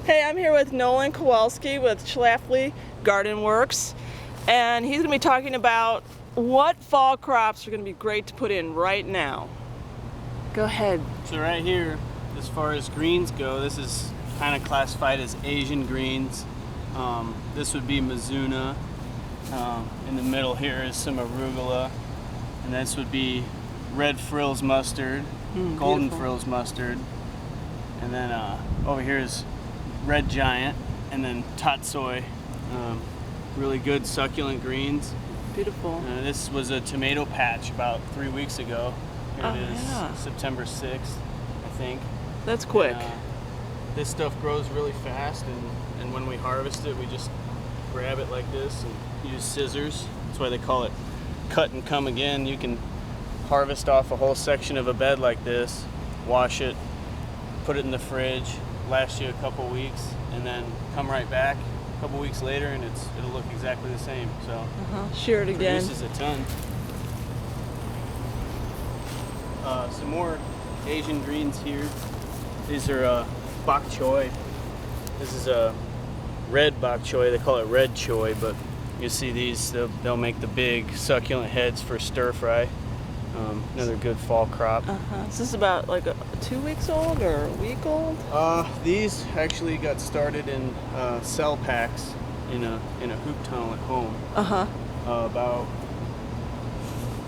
Hey, I'm here with Nolan Kowalski with Schlafly Garden Works, and he's going to be talking about what fall crops are going to be great to put in right now. Go ahead. So right here, as far as greens go, this is kind of classified as Asian greens. This would be Mizuna. In the middle here is some arugula, and this would be red frills mustard, golden beautiful. frills mustard, and then over here is red giant, and then tatsoi. Really good succulent greens. Beautiful. This was a tomato patch about 3 weeks ago. Here Oh, it is, yeah. September 6th, I think. That's quick. And, this stuff grows really fast, and when we harvest it, we just grab it like this and use scissors. That's why they call it cut and come again. You can harvest off a whole section of a bed like this, wash it, put it in the fridge, last you a couple weeks, and then come right back a couple weeks later, and it'll look exactly the same. So Shear it again. produces a ton. Some more Asian greens here. These are bok choy. This is a red bok choy. They call it red choy, but you see these, they'll make the big succulent heads for stir fry. Another good fall crop. Is this about like 2 weeks old or a week old? These actually got started in cell packs in a hoop tunnel at home. About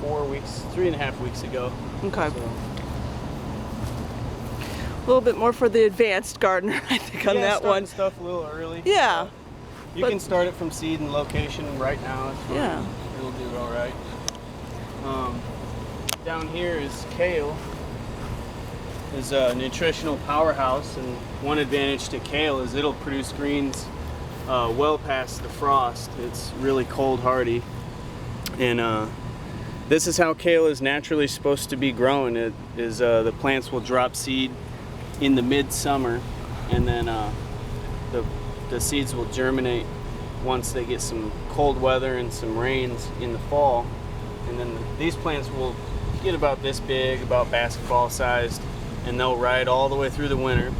4 weeks, 3.5 weeks ago. Okay. So, A little bit more for the advanced gardener, I think, on that one. Stuff a little early. Yeah. You can start it from seed and location right now. It's fine. Yeah. It'll do all right. Down here is kale. Is a nutritional powerhouse, and one advantage to kale is it'll produce greens well past the frost. It's really cold hardy, and this is how kale is naturally supposed to be grown. It is the plants will drop seed in the midsummer, and then the seeds will germinate once they get some cold weather and some rains in the fall, and then these plants will get about this big, about basketball sized, and they'll ride all the way through the winter.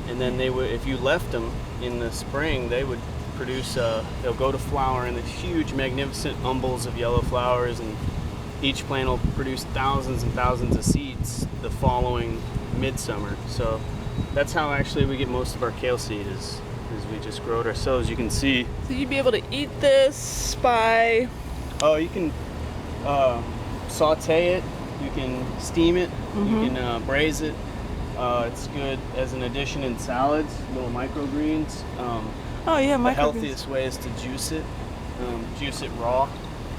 And then they would, if you left them in the spring, they would produce they'll go to flower in the huge magnificent umbels of yellow flowers, and each plant will produce thousands and thousands of seeds the following midsummer. So that's how actually we get most of our kale seed is we just grow it ourselves. You can see. So you'd be able to eat this by... Oh, you can saute it, you can steam it, you can braise it. It's good as an addition in salads, little microgreens. Oh yeah, The microgreens. healthiest way is to juice it raw.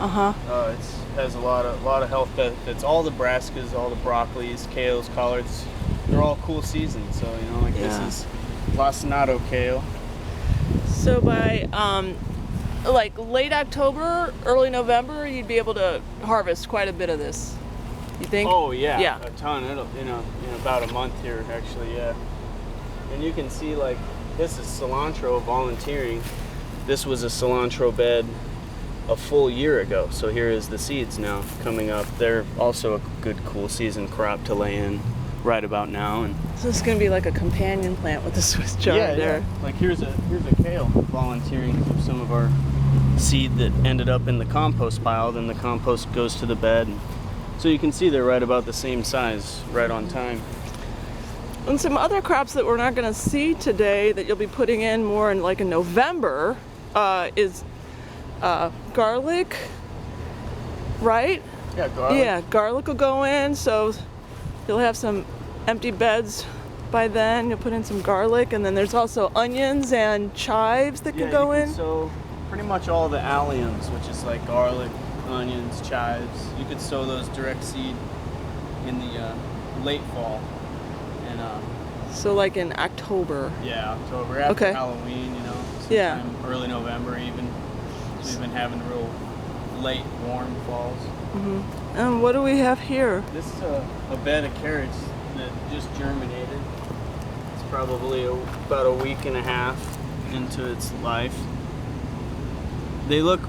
It has a lot of health benefits. All the brassicas, all the broccolis, kales, collards, they're all cool seasons. So like Yeah. this is lacinato kale. So by like late October, early November, you'd be able to harvest quite a bit of this. You think? Oh yeah, Yeah. a ton. It'll in about a month here actually, yeah. And you can see like this is cilantro volunteering. This was a cilantro bed a full year ago. So here is the seeds now coming up. They're also a good cool season crop to lay in right about now. And So this is going to be like a companion plant with the Swiss chard there. yeah. Like here's a kale volunteering from some of our seed that ended up in the compost pile. Then the compost goes to the bed. So you can see they're right about the same size, right on time. And some other crops that we're not going to see today that you'll be putting in more in like in November is garlic, right? Yeah, garlic. Yeah, garlic will go in, so you'll have some empty beds by then. You'll put in some garlic, and then there's also onions and chives that can go in. So pretty much all the alliums, which is like garlic, onions, chives, you could sow those direct seed in the late fall. And So like in October. yeah, October after Okay. Halloween, Yeah. sometime early November even. We've been having real late warm falls. And what do we have here? This is a bed of carrots that just germinated. It's probably about a week and a half into its life. They look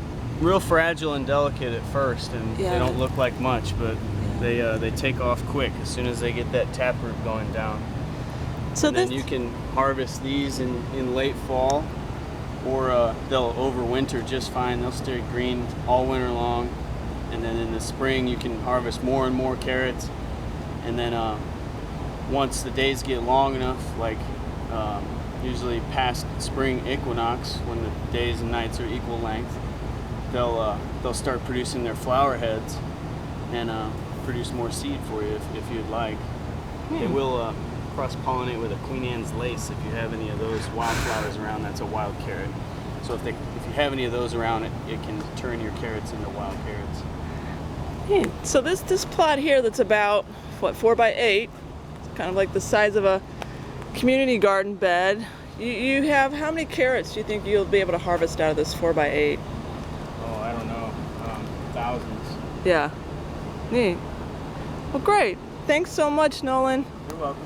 real fragile and delicate at first, and Yeah. they don't look like much, but they take off quick as soon as they get that taproot going down. So and then you can harvest these in late fall, or they'll overwinter just fine. They'll stay green all winter long, and then in the spring you can harvest more and more carrots. And then once the days get long enough, like usually past spring equinox, when the days and nights are equal length, they'll start producing their flower heads and produce more seed for you if you'd like. They will cross-pollinate with a Queen Anne's lace if you have any of those wildflowers around. That's a wild carrot. So if you have any of those around, it can turn your carrots into wild carrots. So this plot here that's about, what, 4 by 8, it's kind of like the size of a community garden bed. You have, how many carrots do you think you'll be able to harvest out of this 4 by 8? Oh, I don't know, thousands. Yeah, neat. Well, great. Thanks so much, Nolan. You're welcome.